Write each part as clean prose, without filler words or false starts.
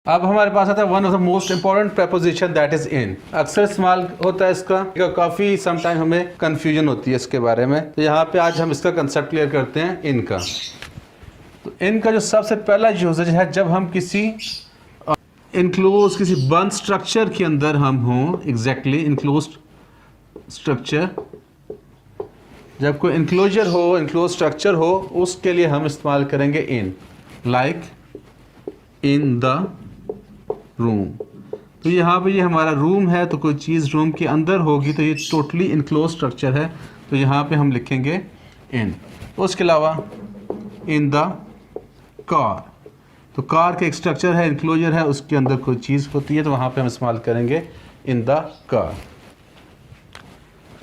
अब हमारे पास आता है one of the most important preposition that is in. अक्सर इस्तेमाल होता है इसका, काफ़ी समटाइम हमें कंफ्यूजन होती है इसके बारे में। तो यहाँ पे आज हम इसका कंसेप्ट क्लियर करते हैं इन का। तो इन का जो सबसे पहला यूजेज है, जब हम किसी इनक्लोज किसी बंद स्ट्रक्चर के अंदर हम हों, एग्जैक्टली इनक्लोज स्ट्रक्चर, जब कोई इनक्लोजर हो, इनक्लोज स्ट्रक्चर हो, उसके लिए हम इस्तेमाल करेंगे in. Like in the room. तो यहाँ पे ये हमारा रूम है, तो कोई चीज़ रूम के अंदर होगी तो ये टोटली इनक्लोज स्ट्रक्चर है, तो यहाँ पे हम लिखेंगे इन। उसके अलावा इन द कार, तो कार का एक स्ट्रक्चर है, इनक्लोजर है, उसके अंदर कोई चीज़ होती है, तो वहाँ पे हम इस्तेमाल करेंगे इन द कार।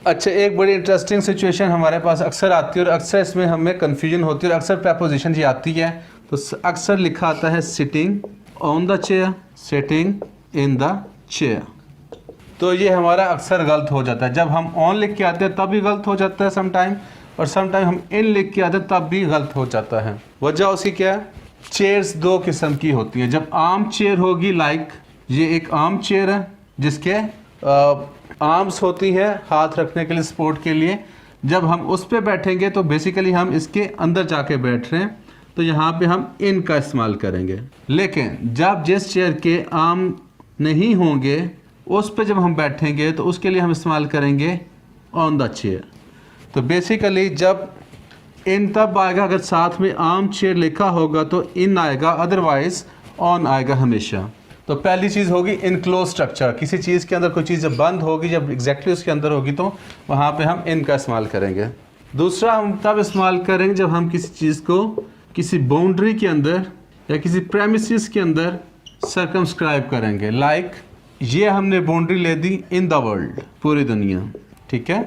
अच्छा, एक बड़ी इंटरेस्टिंग सिचुएशन हमारे पास अक्सर आती है और अक्सर इसमें हमें कन्फ्यूजन होती है और अक्सर प्रपोजिशन ये आती है, तो अक्सर लिखा आता है sitting on the chair, sitting in the chair. तो ये हमारा अक्सर गलत हो जाता है। जब हम ऑन लिख के आते हैं तब भी गलत हो जाता है समटाइम, और समटाइम हम इन लिख के आते हैं तब भी गलत हो जाता है। वजह उसकी क्या है? चेयर्स दो किस्म की होती है। जब आर्म चेयर होगी, लाइक ये एक आर्म चेयर है जिसके आर्म्स होती है हाथ रखने के लिए, सपोर्ट के लिए। जब हम उस पर बैठेंगे तो बेसिकली हम इसके अंदर जाके बैठ रहे हैं, तो यहाँ पे हम इन का इस्तेमाल करेंगे। लेकिन जब जिस चेयर के आर्म नहीं होंगे उस पे जब हम बैठेंगे तो उसके लिए हम इस्तेमाल करेंगे ऑन द चेयर। तो बेसिकली जब इन तब आएगा अगर साथ में आर्म चेयर लिखा होगा तो इन आएगा, अदरवाइज ऑन आएगा हमेशा। तो पहली चीज़ होगी इनक्लोज स्ट्रक्चर। किसी चीज़ के अंदर कोई चीज़ जब बंद होगी, जब एग्जैक्टली उसके अंदर होगी, तो वहाँ पे हम इन का इस्तेमाल करेंगे। दूसरा हम तब इस्तेमाल करेंगे जब हम किसी चीज़ को किसी बाउंड्री के अंदर या किसी प्रेमिसेस के अंदर सर्कमस्क्राइब करेंगे। लाइक ये हमने बाउंड्री ले दी इन द वर्ल्ड, पूरी दुनिया, ठीक है।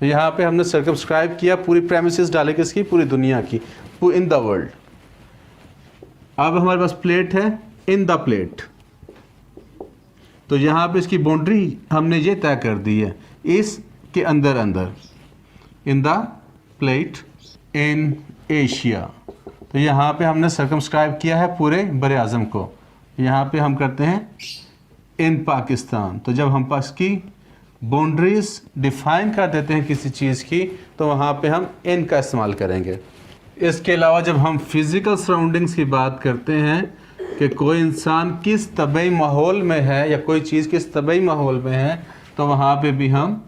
तो यहाँ पे हमने सर्कमस्क्राइब किया, पूरी प्रेमिसेस डाले किसकी, पूरी दुनिया की, इन द वर्ल्ड। अब हमारे पास प्लेट है, इन द प्लेट। तो यहाँ पे इसकी बाउंड्री हमने ये तय कर दी है, इसके अंदर अंदर, in the plate in Asia. तो यहाँ पे हमने सर्कमस्क्राइब किया है पूरे बरे आज़म को। यहाँ पे हम करते हैं इन पाकिस्तान। तो जब हम पास की बाउंड्रीज डिफाइन कर देते हैं किसी चीज़ की, तो वहाँ पे हम इन का इस्तेमाल करेंगे। इसके अलावा जब हम फिज़िकल सराउंडिंग्स की बात करते हैं कि कोई इंसान किस तबई माहौल में है या कोई चीज़ किस तबई माहौल में है, तो वहाँ पे भी हम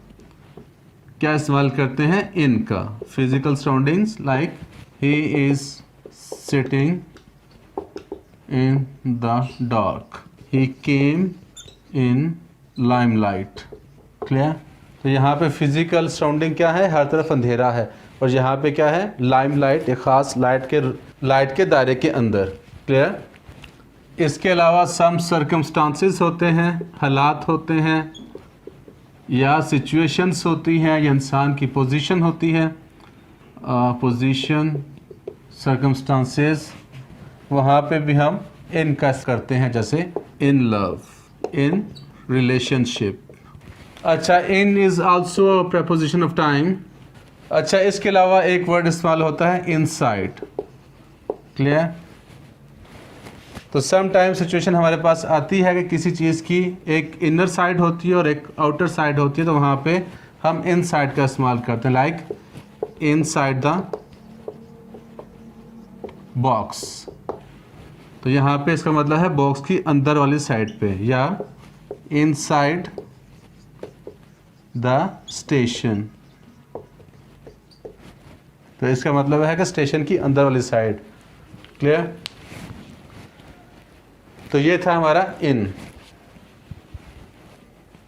क्या इस्तेमाल करते हैं, इन का। Physical surroundings like he is sitting in the dark, he came in limelight। Clear? तो यहाँ पे फिजिकल सराउंडिंग क्या है, हर तरफ अंधेरा है, और यहाँ पे क्या है, लाइमलाइट, एक ख़ास लाइट के दायरे के अंदर। क्लियर? इसके अलावा सम सर्कमस्टांसेस होते हैं, हालात होते हैं या सिचुएशंस होती हैं या इंसान की पोजीशन होती है, पोजीशन सर्कमस्टांसेस, वहाँ पे भी हम इन का करते हैं, जैसे इन लव, इन रिलेशनशिप। अच्छा, in is also preposition of time. अच्छा, इसके अलावा एक वर्ड इस्तेमाल होता है इनसाइड। क्लियर? तो सम टाइम सिचुएशन हमारे पास आती है कि किसी चीज़ की एक इनर साइड होती है और एक आउटर साइड होती है, तो वहाँ पे हम इनसाइड का इस्तेमाल करते हैं। Like inside the box. तो यहाँ पे इसका मतलब है बॉक्स की अंदर वाली साइड पे, या इनसाइड द स्टेशन। तो इसका मतलब है कि स्टेशन की अंदर वाली साइड। क्लियर? तो ये था हमारा इन।